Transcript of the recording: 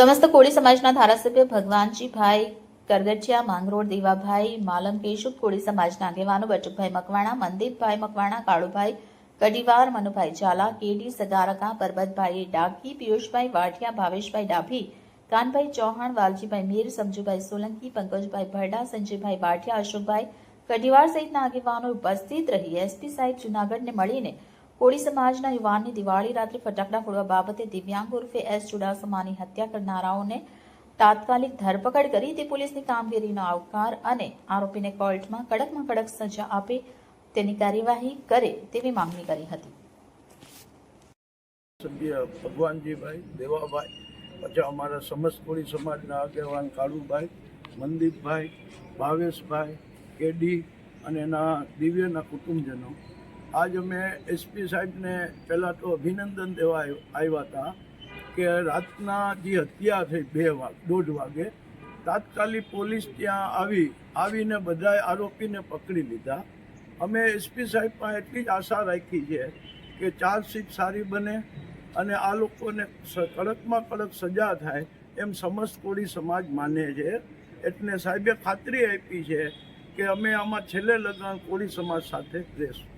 समस्त कोળી समाजना धारासभ्य भगवानजीभाई करगठिया, માંગરોળ દેવાભાઈ માલમ, કેશુપ કોળી સમાજના આગેવાનો બટુકભાઈ મકવાણા, મનદીપભાઈ મકવાણા, કાળુભાઈ કડીવાર, મનુભાઈ ઝાલા, કેડી સગારકા, પરબતભાઈ ડાગી, પિયુષભાઈ વાઢિયા, ભાવેશભાઈ ડાભી, કાનભાઈ ચૌહાણ, વાલજીભાઈ મીર, સમજુભાઈ સોલંકી, પંકજભાઈ ભરડા, સંજયભાઈ વાઢિયા, અશોકભાઈ કડીવાર સહિતના આગેવાનો ઉપસ્થિત રહી એસપી સાહેબ જૂનાગઢને મળીને કોળી સમાજના યુવાનની દિવાળી રાત્રે ફટાકડા ફોડવા બાબતે દિવ્યાંગ ઉર્ફે એસ ચુડાસમાની હત્યા કરનારાઓને તાત્કાલિક ધરપકડ કરી તે પોલીસની કામગીરીનો આવકાર અને આરોપીને કોર્ટમાં કડકમાં કડક સજા આપે તેની કાર્યવાહી કરે તેવી માંગણી કરી હતી. સભ્ય ભગવાનજીભાઈ દેવાભાઈ, પછી અમારા સમસ્ત કોળી સમાજના આગેવાન કાળુભાઈ, મનદીપભાઈ, ભાવેશભાઈ, કેડી અને એના દિવ્યના કુટુંબજનો આજ અમે એસપી સાહેબને પહેલાં તો અભિનંદન દેવા આવ્યા હતા કે રાતના જે હત્યા થઈ 1:30 વાગે તાત્કાલિક પોલીસ ત્યાં આવીને બધાએ આરોપીને પકડી લીધા. અમે એસપી સાહેબ પણ એટલી જ આશા રાખી છે કે ચાર્જશીટ સારી બને અને આ લોકોને કડકમાં કડક સજા થાય એમ સમસ્ત કોળી સમાજ માને છે. એટલે સાહેબે ખાતરી આપી છે કે અમે આમાં છેલ્લે લગાન કોળી સમાજ સાથે રહેશું.